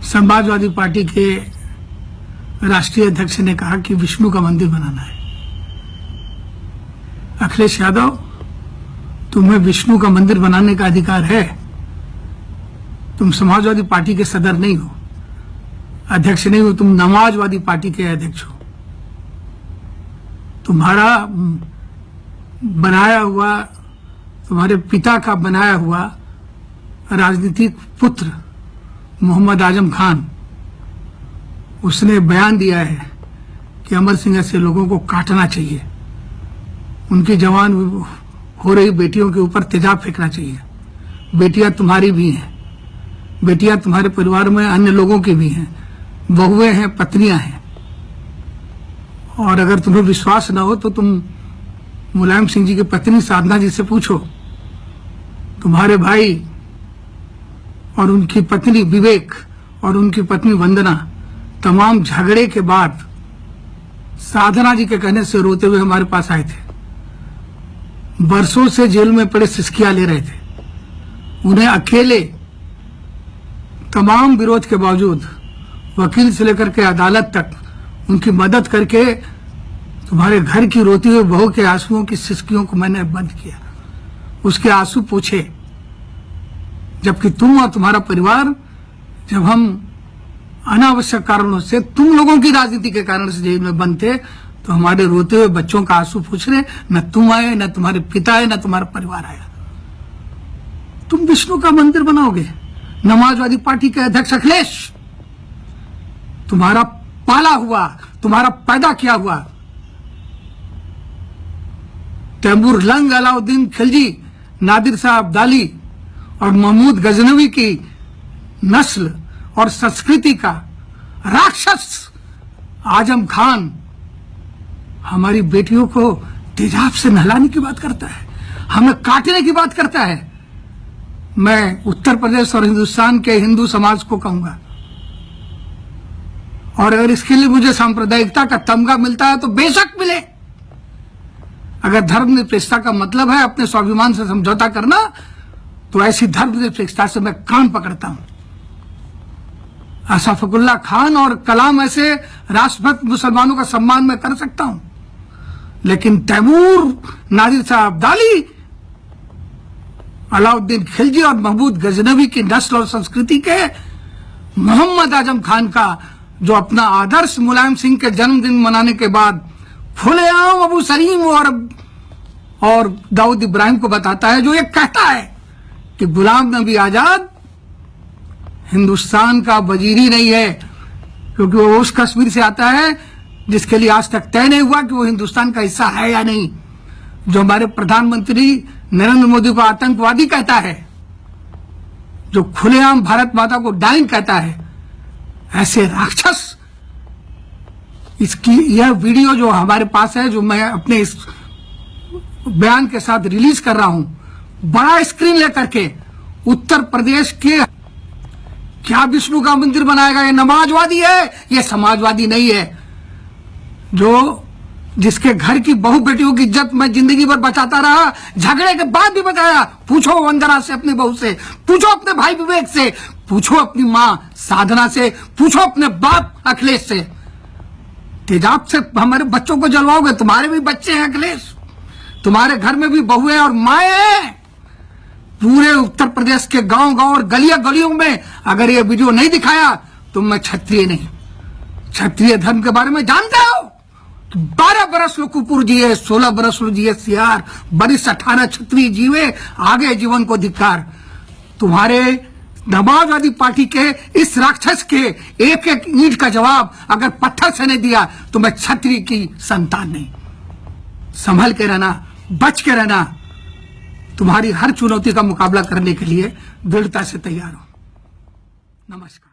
Samajwadi party के राष्ट्रीय अध्यक्ष ने कहा कि विष्णु का मंदिर बनाना है। अखिलेश यादव, तुम्हें विष्णु का मंदिर बनाने का अधिकार है। तुम समाजवादी पार्टी के सदर नहीं हो, अध्यक्ष नहीं हो, तुम नमाजवादी पार्टी के अध्यक्ष हो। तुम्हारा बनाया हुआ, तुम्हारे पिता का बनाया हुआ राजनीतिक पुत्र मोहम्मद आजम खान, उसने बयान दिया है कि अमर सिंह ऐसे लोगों को काटना चाहिए, उनकी जवान हो रही बेटियों के ऊपर तेजाब फेंकना चाहिए। बेटियां तुम्हारी भी हैं, बेटियां तुम्हारे परिवार में अन्य लोगों की भी हैं, बहुएं हैं, पत्नियां हैं। और अगर तुम्हें विश्वास न हो तो तुम मुलायम सिंह जी की पत्नी साधना जी से पूछो। तुम्हारे भाई और उनकी पत्नी विवेक और उनकी पत्नी वंदना तमाम झगड़े के बाद साधना जी के कहने से रोते हुए हमारे पास आए थे। बरसों से जेल में पड़े सिसकियां ले रहे थे। उन्हें अकेले तमाम विरोध के बावजूद वकील से लेकर के अदालत तक उनकी मदद करके तुम्हारे घर की रोती हुई बहू के आंसुओं की सिसकियों को मैंने बंद किया, उसके आंसू पूछे। जबकि तुम और तुम्हारा परिवार, जब हम अनावश्यक कारणों से, तुम लोगों की राजनीति के कारण से जेल में बंद थे, तो हमारे रोते हुए बच्चों का आंसू पूछ रहे, न तुम आए, न तुम्हारे पिता आए, न तुम्हारा परिवार आया। तुम विष्णु का मंदिर बनाओगे? समाजवादी पार्टी के अध्यक्ष अखिलेश, तुम्हारा पाला हुआ, तुम्हारा पैदा किया हुआ तैमूर लंग, अलाउद्दीन खिलजी, नादिर शाह अब्दाली और महमूद गजनवी की नस्ल और संस्कृति का राक्षस आजम खान हमारी बेटियों को तेजाब से नहलाने की बात करता है, हमें काटने की बात करता है। मैं उत्तर प्रदेश और हिंदुस्तान के हिंदू समाज को कहूंगा, और अगर इसके लिए मुझे सांप्रदायिकता का तमगा मिलता है तो बेशक मिले। अगर धर्मनिरपेक्षता का मतलब है अपने स्वाभिमान से समझौता करना, तो ऐसी धर्मनिरपेक्षता से मैं कान पकड़ता हूं। अशफाकुल्ला खान और कलाम ऐसे राष्ट्रभक्त मुसलमानों का सम्मान मैं कर सकता हूं, लेकिन तैमूर, नादिर शाह अब्दाली, अलाउद्दीन खिलजी और महमूद गजनवी की नस्ल और संस्कृति के मोहम्मद आजम खान का, जो अपना आदर्श मुलायम सिंह के जन्मदिन मनाने के बाद खुलेआम अबू सलीम और दाऊद इब्राहिम को बताता है, जो ये कहता है कि गुलाम नबी आजाद हिंदुस्तान का वजीर ही नहीं है, क्योंकि वो उस कश्मीर से आता है जिसके लिए आज तक तय नहीं हुआ कि वो हिंदुस्तान का हिस्सा है या नहीं। जो हमारे प्रधानमंत्री नरेंद्र मोदी को आतंकवादी कहता है, जो खुलेआम भारत माता को डाइन कहता है, ऐसे राक्षस, इसकी यह वीडियो जो हमारे पास है, जो मैं अपने इस बयान के साथ रिलीज कर रहा हूं, बड़ा स्क्रीन लेकर के, उत्तर प्रदेश के क्या विष्णु का मंदिर बनाएगा? ये नमाजवादी है, ये समाजवादी नहीं है। जो जिसके घर की बहू बेटियों की इज्जत मैं जिंदगी भर बचाता रहा, झगड़े के बाद भी बचाया। पूछो वंदना से, अपनी बहू से पूछो, अपने भाई विवेक से पूछो, अपनी मां साधना से पूछो, अपने बाप अखिलेश से। तेजाब से हमारे बच्चों को जलवाओगे? तुम्हारे भी बच्चे हैं अखिलेश, तुम्हारे घर में भी बहुएं और माएं हैं। पूरे उत्तर प्रदेश के गांव गांव और गलियां गलियों में अगर ये वीडियो नहीं दिखाया तो मैं क्षत्रिय नहीं, क्षत्रिय धर्म के बारे में जानते हो? 12 बरस लो कुपुर जिए, 16 बरस लो जिए सियार, बरिस 18 क्षत्रिय जीवे, आगे जीवन को धिक्कार। तुम्हारे समाजवादी पार्टी के इस राक्षस के एक एक ईंट का जवाब अगर पत्थर से नहीं दिया तो मैं क्षत्रिय की संतान नहीं। संभल के रहना, बच के रहना। तुम्हारी हर चुनौती का मुकाबला करने के लिए दृढ़ता से तैयार हूं। नमस्कार।